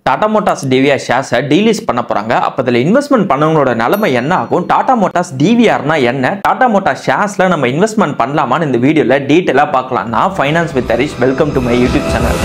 Tata Motors DVR ஷேர்ஸை delist பண்ண போறாங்க. அப்ப இதுல இன்வெஸ்ட்மெண்ட் பண்ணவங்களோட நிலைமை என்ன ஆகும், டாடா மோட்டார்ஸ் டிவிஆர்னா என்ன, டாடா மோட்டார்ஸ் ஷேர்ஸ்ல நம்ம இன்வெஸ்ட்மெண்ட் பண்ணலாமான்னு இந்த வீடியோல டீடைலா பார்க்கலாம். நான் finance with Harish. Welcome to my YouTube channel.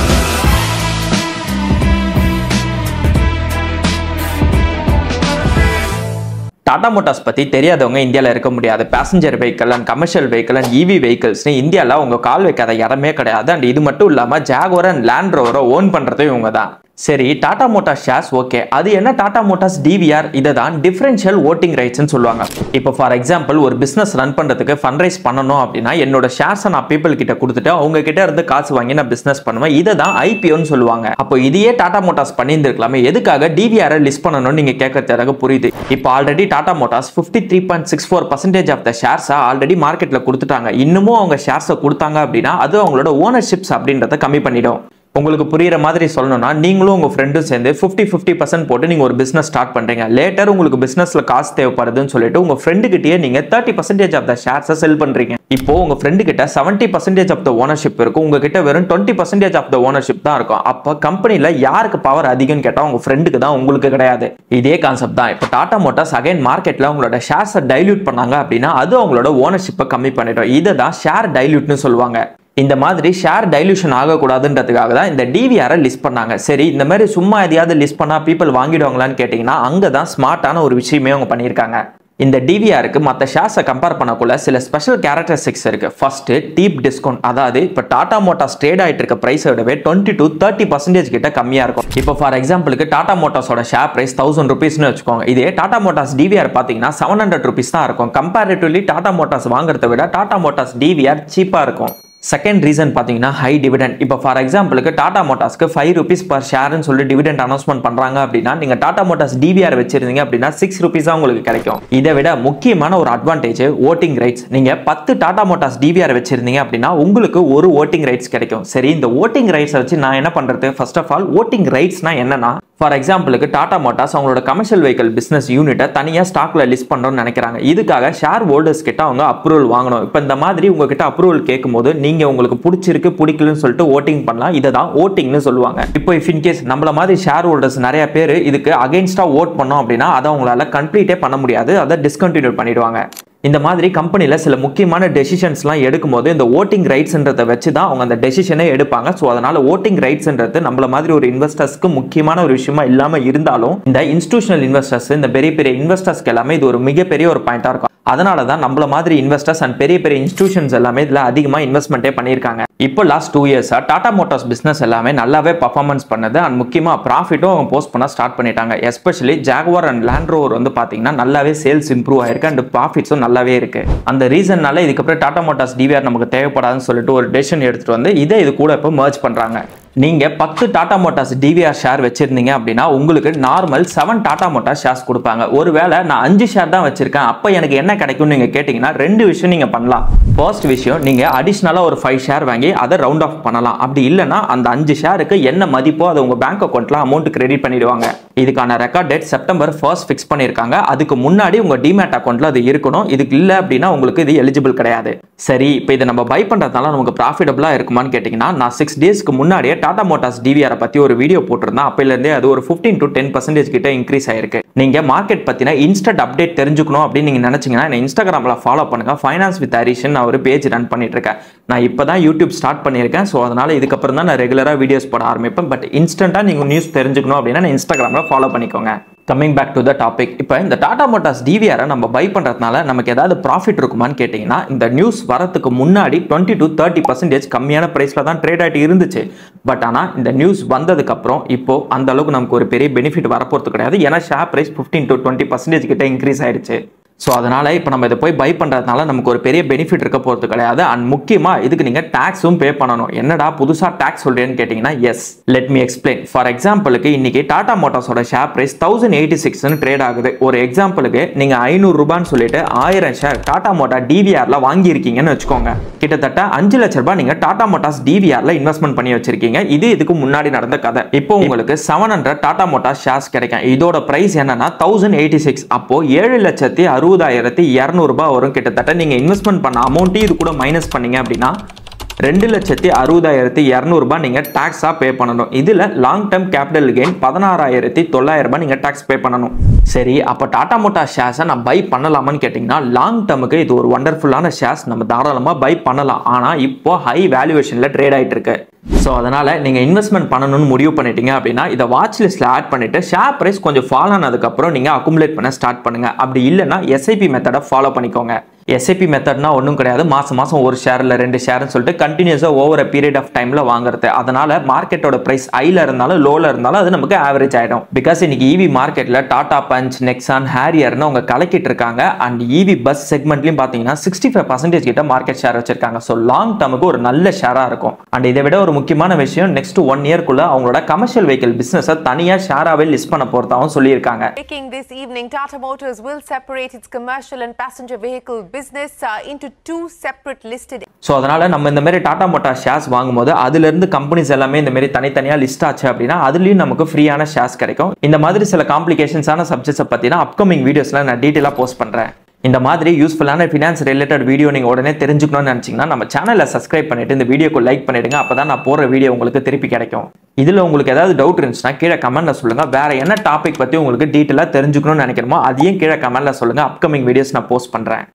Tata Motors பத்தி தெரியாதவங்க இந்தியாவில் இருக்க முடியாது. Passenger vehicle and commercial vehicle and EV வெஹிக்கிள்ஸ்னு இந்தியாவில் உங்க கால் வைக்காத இடமே கிடையாது. அண்ட் இது மட்டும் இல்லாம ஜாகுவார் அண்ட் லேண்ட் ரோவரை ஓன் பண்றதும் இவங்க தான். சரி, டாடா மோட்டார்ஸ் ஷேர்ஸ் ஓகே, அது என்ன டாடா மோட்டார்ஸ் டிவிஆர்? இதை தான் டிஃபரன்ஷியல் ஓட்டிங் ரைட்ஸ்னு சொல்லுவாங்க. இப்போ ஃபார் எக்ஸாம்பிள் ஒரு பிசினஸ் ரன் பண்றதுக்கு ஃபண்ட் ரைஸ் பண்ணணும் அப்படின்னா என்னோட ஷேர்ஸை நான் பீப்புள் கிட்ட கொடுத்துட்டு அவங்க கிட்ட இருந்து காசு வாங்கி நான் பிசினஸ் பண்ணுவேன். இதை தான் ஐபிஓன்னு சொல்லுவாங்க. அப்போ இதையே டாடா மோட்டார்ஸ் பண்ணியிருந்திருக்கலாமே, எதுக்காக டிவிஆரை லிஸ்ட் பண்ணணும்னு நீங்க கேட்கறது எனக்கு புரியுது. இப்போ already Tata Motors 53.64% of the ஷேர்ஸை ஆல்ரெடி மார்க்கெட்ல கொடுத்துட்டாங்க. இன்னமும் அவங்க ஷேர்ஸை கொடுத்தாங்க அப்படின்னா அது அவங்களோட ஓனர்ஷிப்ஸ் அப்படின்றத கம்மி பண்ணிடும். உங்களுக்கு புரியுற மாதிரி சொல்லணும்னா, நீங்களும் உங்க ஃப்ரெண்டும் சேர்ந்து 50% போட்டு நீங்க ஒரு பிசினஸ் ஸ்டார்ட் பண்றீங்க. லேட்டர் உங்களுக்கு பிசினஸ்ல காசு தேவைப்படுதுன்னு சொல்லிட்டு உங்க ஃப்ரெண்டு கிட்டயே நீங்க 30% ஆஃப் த ஷேர்ஸை செல் பண்றீங்க. இப்போ உங்க ஃப்ரெண்டு கிட்ட 70% ஆஃப் த ஓனர்ஷிப் இருக்கும், உங்ககிட்ட வெறும் 20% ஆஃப் த ஓனர்ஷிப் தான் இருக்கும். அப்ப கம்பெனில யாருக்கு பவர் அதிகம்னு கேட்டா உங்க ஃப்ரெண்டுக்கு தான், உங்களுக்கு கிடையாது. இதே கான்செப்ட் தான் இப்போ டாடா மோட்டார்ஸ் அகைன் மார்க்கெட்ல உங்களோட ஷேர்ஸை டைல்யூட் பண்ணாங்க அப்படின்னா அது அவங்களோட ஓனர்ஷிப்பை கம்மி பண்ணிடும். இதை தான் ஷேர் டைல்யூட்னு சொல்லுவாங்க. இந்த மாதிரி ஷேர் டைல்யூஷன் ஆகக்கூடாதுன்றதுக்காக தான் இந்த டிவிஆரை லிஸ்ட் பண்ணாங்க. சரி, இந்த மாதிரி சும்மா எதையாவது லிஸ்ட் பண்ணா பீப்புள் வாங்கிடுவாங்களான்னு கேட்டீங்கன்னா அங்கதான் ஸ்மார்ட்டான ஒரு விஷயமே அவங்க பண்ணியிருக்காங்க. இந்த டிவிஆருக்கு மற்ற ஷேர்ஸை கம்பேர் பண்ணக்குள்ள சில ஸ்பெஷல் கேரக்டரிஸ்டிக்ஸ் இருக்கு. First, deep discount. அதாவது இப்போ டாடா மோட்டார்ஸ் ட்ரேட் ஆயிட்டு இருக்க பிரைஸ் விடவே 20 to 30% கிட்ட கம்மியா இருக்கும். இப்போ ஃபார் எக்ஸாம்பிளுக்கு டாடா மோட்டார்ஸோட ஷேர் பிரைஸ் 1000 rupeesனு வச்சுக்கோங்க. இதே டாடா மோட்டார்ஸ் டிவிஆர் பாத்தீங்கன்னா 700 rupees தான் இருக்கும். கம்பேரிட்டிவ்லி டாடா மோட்டார்ஸ் வாங்குறத விட டாடா மோட்டார்ஸ் டிவிஆர் சீப்பா இருக்கும். செகண்ட் ரீசன் பார்த்தீங்கன்னா ஹை டிவிடெண்ட். இப்போ ஃபார் எக்ஸாம்பிளுக்கு டாடா மோட்டார்ஸ்க்கு 5 rupees பர் ஷேர்னு சொல்லி டிவிடெண்ட் அனௌன்ஸ்மெண்ட் பண்றாங்க அப்படின்னா நீங்க டாடா மோட்டார்ஸ் டிவிஆர் வச்சிருந்தீங்க அப்படின்னா 6 rupees தான் உங்களுக்கு கிடைக்கும். இதை விட முக்கியமான ஒரு அட்வான்டேஜ் ஓட்டிங் ரைட்ஸ். நீங்க 10 டாடா மோட்டார்ஸ் டிவிஆர் வச்சிருந்தீங்க அப்படின்னா உங்களுக்கு ஒரு ஓட்டிங் ரைட்ஸ் கிடைக்கும். சரி, இந்த ஓட்டிங் ரைட்ஸ் வச்சு நான் என்ன பண்றது? ஃபர்ஸ்ட் ஆஃப் ஆல் ஓட்டிங் ரைட்ஸ்னா என்னன்னா, ஃபார் எக்ஸாம்பிளுக்கு டாடா மோட்டார்ஸ் அவங்களோட கமர்ஷியல் வெஹிக்கிள் பிசினஸ் யூனிட்டை தனியாக ஸ்டாக்ல லிஸ்ட் பண்ணணும்னு நினைக்கிறாங்க. இதுக்காக ஷேர் ஹோல்டர்ஸ் கிட்ட அவங்க அப்ரூவல் வாங்கணும். இப்போ இந்த மாதிரி உங்ககிட்ட அப்ரூவல் கேட்கும்போது நீங்க உங்களுக்கு பிடிச்சிருக்கு பிடிக்கலன்னு சொல்லிட்டு ஓட்டிங் பண்ணலாம். இதை தான் ஓட்டிங்னு சொல்லுவாங்க. இப்போ இஃப் இன்கேஸ் நம்மள மாதிரி ஷேர் ஹோல்டர்ஸ் நிறைய பேர் இதுக்கு அகைன்ஸ்டா ஓட் பண்ணோம் அப்படின்னா அதை அவங்களால கம்ப்ளீட்டே பண்ண முடியாது, அதை டிஸ்கண்டினியூ பண்ணிடுவாங்க. இந்த மாதிரி கம்பெனில சில முக்கியமான டெசிஷன்ஸ்லாம் எடுக்கும்போது இந்த ஓட்டிங் ரைட்ஸ்ன்றதை வச்சு தான் அவங்க அந்த டெசிஷனே எடுப்பாங்க. ஸோ அதனால ஓட்டிங் ரைட்ஸ்ன்றது நம்மள மாதிரி ஒரு இன்வெஸ்டர்ஸ்க்கு முக்கியமான ஒரு விஷயமா இல்லாம இருந்தாலும் இந்த இன்ஸ்டிடியூஷனல் இன்வெஸ்டர்ஸ், இந்த பெரிய பெரிய இன்வெஸ்டர்ஸ்க்கு எல்லாமே இது ஒரு மிகப்பெரிய ஒரு பாயிண்டா இருக்கும். அதனால தான் நம்மள மாதிரி இன்வெஸ்டர்ஸ் அண்ட் பெரிய பெரிய இன்ஸ்டிடியூஷன்ஸ் எல்லாமே இதுல அதிகமா இன்வெஸ்ட்மெண்ட்டே பண்ணியிருக்காங்க. இப்போ last 2 years Tata Motors business எல்லாமே நல்லாவே பர்ஃபார்மன்ஸ் பண்ணது அண்ட் முக்கியமா ப்ராஃபிட்டும் அவங்க போஸ்ட் பண்ண ஸ்டார்ட் பண்ணிட்டாங்க. Especially Jaguar and land rover வந்து பாத்தீங்கன்னா நல்லாவே சேல்ஸ் இம்ப்ரூவ் ஆயிருக்கு அண்ட் ப்ராஃபிட்ஸும் நல்லாவே இருக்கு. அந்த ரீசன்னால இதுக்கப்புறம் டாடா மோட்டார்ஸ் டிவிஆர் நமக்கு தேவைப்படாதுன்னு சொல்லிட்டு ஒரு டெசிஷன் எடுத்துட்டு வந்து இது கூட இப்போ மர்ஜ் பண்றாங்க. நீங்க 10 டாடா மோட்டார்ஸ் டிவிஆர் ஷேர் வச்சிருந்தீங்க அப்படின்னா உங்களுக்கு நார்மல் 7 டாடா மோட்டார்ஸ் ஷேர்ஸ் கொடுப்பாங்க. ஒருவேளை நான் 5 ஷேர் தான் வச்சிருக்கேன், அப்ப எனக்கு என்ன கிடைக்கும் நீங்க கேட்டீங்கன்னா 2 விஷயம் நீங்க பண்ணலாம். ஃபர்ஸ்ட் விஷயம், நீங்க அடிஷனலா ஒரு 5 ஷேர் வாங்கி அதை ரவுண்ட் ஆஃப் பண்ணலாம். அப்படி இல்லைன்னா அந்த 5 ஷேருக்கு என்ன மதிப்போ அதை உங்க பேங்க் அக்கௌண்ட்ல அமௌண்ட் கிரெடிட் பண்ணிடுவாங்க. இதுக்கான ரெக்கார்ட் டேட் செப்டம்பர் 1 ஃபிக்ஸ் பண்ணிருக்காங்க. அதுக்கு முன்னாடி உங்க டிமேட் அக்கௌண்ட்ல அது இருக்கணும். இதுக்கு இல்ல அப்படின்னா உங்களுக்கு இது எலிஜிபிள் கிடையாது. சரி, இப்போ இதை நம்ம பை பண்றதுனால நமக்கு ப்ராஃபிட்டபிளா இருக்குமான்னு கேட்டீங்கன்னா, நான் 6 daysக்கு முன்னாடியே டாடா மோட்டார்ஸ் டிவிஆர் பத்தி ஒரு வீடியோ போட்டிருந்தேன். அப்பையில இருந்தே அது ஒரு 15 to 10% கிட்ட இன்க்ரீஸ் ஆயிருக்கு. நீங்க மார்க்கெட் பத்தின இன்ஸ்டன்ட் அப்டேட் தெரிஞ்சுக்கணும் அப்படின்னு நீங்க நினைச்சீங்கன்னா என்ன இன்ஸ்டாகிராம்ல ஃபாலோ பண்ணுங்க. ஃபைனான்ஸ் வித் ஹரிஷ் நான் ஒரு பேஜ் ரன் பண்ணிட்டு இருக்கேன். நான் இப்பதான் யூடியூப் ஸ்டார்ட் பண்ணியிருக்கேன். ஸோ அதனால இதுக்கப்புறம் தான் நான் ரெகுலரா வீடியோஸ் போட ஆரம்பிப்பேன். பட் இன்ஸ்டன்டா நீங்க நியூஸ் தெரிஞ்சுக்கணும் அப்படின்னா நான் இன்ஸ்டாகிராம்ல ஃபாலோ பண்ணிக்கோங்க. Coming back to the topic, இப்போ இந்த டாடா மோட்டார்ஸ் டிவிஆரை நம்ம பை பண்றதுனால நமக்கு ஏதாவது ப்ராஃபிட் இருக்குமான்னு கேட்டீங்கன்னா, இந்த நியூஸ் வரதுக்கு முன்னாடி 20 to 30% கம்மியான பிரைஸ்ல தான் ட்ரேட் ஆகிட்டு இருந்துச்சு. பட் ஆனால் இந்த நியூஸ் வந்ததுக்கு அப்புறம் இப்போ அந்த அளவுக்கு நமக்கு ஒரு பெரிய பெனிஃபிட் வரப்போறது கிடையாது. ஏன்னா ஷேர் பிரைஸ் 15 to 20% கிட்ட இன்க்ரீஸ் ஆயிடுச்சு. ஸோ அதனால இப்போ நம்ம இதை போய் பை பண்ணுறதுனால நமக்கு ஒரு பெரிய பெனிஃபிட் இருக்க போகிறது கிடையாது. அண்ட் முக்கியமாக இதுக்கு நீங்கள் டேக்ஸும் பே பண்ணணும். என்னடா புதுசாக டேக்ஸ் சொல்கிறேன்னு கேட்டிங்கன்னா, yes, let me explain. For எக்ஸாம்பிளுக்கு இன்னைக்கு டாடா மோட்டார்ஸோட ஷேர் பிரைஸ் 1086 ட்ரேட் ஆகுது. ஒரு எக்ஸாம்பிளுக்கு நீங்கள் 500 ரூபான்னு சொல்லிட்டு 1000 ஷேர் டாடா மோட்டார் டிவிஆர்ல வாங்கியிருக்கீங்கன்னு வச்சுக்கோங்க. கிட்டத்தட்ட 5 லட்ச ரூபாய் நீங்கள் டாடா மோட்டார்ஸ் டிவிஆர்ல இன்வெஸ்ட்மெண்ட் பண்ணி வச்சிருக்கீங்க. இதுக்கு முன்னாடி நடந்த கதை. இப்போ உங்களுக்கு 700 டாடா மோட்டார்ஸ் ஷேர்ஸ் கிடைக்கும். இதோட பிரைஸ் என்னன்னா 1086. அப்போ 7,60,200 ரூபாய் வரும். கிட்டத்தட்ட நீங்க இன்வெஸ்ட்மெண்ட் பண்ண அமௌண்ட் இது கூட மைனஸ் பண்ணீங்க அப்படின்னா 2,60,200 ரூபாய் நீங்க டாக்ஸா பே பண்ணணும். இதுல லாங் டர்ம் கேபிட்டல் கெயின் 16,900 ரூபாய் நீங்க டாக்ஸ் பே பண்ணணும். சரி, அப்ப டாடா மோட்டார்ஸ் ஷேர்ஸை நான் பை பண்ணலாமான்னு கேட்டீங்கன்னா, லாங் டர்முக்கு இது ஒரு வண்டர்ஃபுல்லான ஷேர்ஸ், நம்ம தாராளமா பை பண்ணலாம். ஆனா இப்போ ஹை வேல்யூவேஷன்ல ட்ரேட் ஆயிட்டு இருக்கு. ஸோ அதனால நீங்க இன்வெஸ்ட்மெண்ட் பண்ணணும்னு முடிவு பண்ணிட்டீங்க அப்படின்னா இதை வாட்ச் லிஸ்ட்ல ஆட் பண்ணிட்டு ஷேர் பிரைஸ் கொஞ்சம் ஃபால் ஆனதுக்கப்புறம் நீங்க அக்குமுலேட் பண்ண ஸ்டார்ட் பண்ணுங்க. அப்படி இல்லைன்னா எஸ்ஐபி மெத்தடை ஃபாலோ பண்ணிக்கோங்க. எஸ்ஐபி மெத்தட்னா ஒன்றும் கிடையாது, மாசம் ஒரு ஷேர் இல்லை 2 ஷேர்னு சொல்லிட்டு கண்டினியூஸா ஓவர் பீரியட் ஆஃப் டைம்ல வாங்குறது. அதனால மார்க்கெட்டோட பிரைஸ் ஹைல இருந்தாலும் லோல இருந்தாலும் அது நமக்கு ஆவரேஜ் ஆயிடும். பிகாஸ் இன்னைக்கு ஈவி மார்க்கெட்ல டாடா பஞ்ச், நெக்ஸான், ஹேரியர்னு அவங்க கலக்கிட்டு இருக்காங்க. அண்ட் ஈவி பஸ் செக்மெண்ட்லயும் பாத்தீங்கன்னா 65% கிட்ட மார்க்கெட் ஷேர் வச்சிருக்காங்க. ஸோ லாங் டர்முக்கு ஒரு நல்ல ஷேரா இருக்கும். அண்ட் இதை விட ஒரு முக்கியமான விஷயம், நெக்ஸ்ட் 1 இயர்க்குள்ள அவங்களோட கமர்ஷியல் வெஹிக்கிள் பிசினஸ் தனியா ஷேராவே லிஸ்ட் பண்ண போறதாவும் சொல்லியிருக்காங்க. This evening, Tata Motors will separate its commercial and passenger vehicle business into 2 separate listed. So அதனால நம்ம இந்த மாதிரி டாடா மோட்டார்ஸ் ஷேர்ஸ் வாங்கும்போது அதுல இருந்து கம்பெனிஸ் எல்லாமே இந்த மாதிரி தனித்தனியா லிஸ்ட் ஆச்சு அப்படின்னா அதுலயும் நமக்கு ஃப்ரீயான ஷேர்ஸ் கிடைக்கும். இந்த மாதிரி சில காம்ப்ளிகேஷன்ஸான சப்ஜெக்ட்ஸை பத்தினா அப்கமிங் வீடியோஸ்ல நான் டீட்டெயிலாக போஸ்ட் பண்றேன். இந்த மாதிரி யூஸ்ஃபுல்லான ஃபினான்ஸ் ரிலேட்டட் வீடியோ நீங்க உடனே தெரிஞ்சுக்கணும்னு நினைச்சீங்கன்னா நம்ம சேனலை சப்ஸ்கிரைப் பண்ணிட்டு இந்த வீடியோக்கு லைக் பண்ணிடுங்க. அப்பதான் நான் போடுற வீடியோ உங்களுக்கு திருப்பி கிடைக்கும். இதுல உங்களுக்கு ஏதாவது டவுட் இருந்துச்சுன்னா கீழே கமெண்ட்ல சொல்லுங்க. வேற என்ன டாபிக் பத்தி உங்களுக்கு டீட்டெயிலாக தெரிஞ்சுக்கணும்னு நினைக்கிறோமோ அதையும் கீழே கமெண்ட்ல சொல்லுங்க. அப்கமிங் வீடியோஸ் நான் போஸ்ட் பண்றேன்.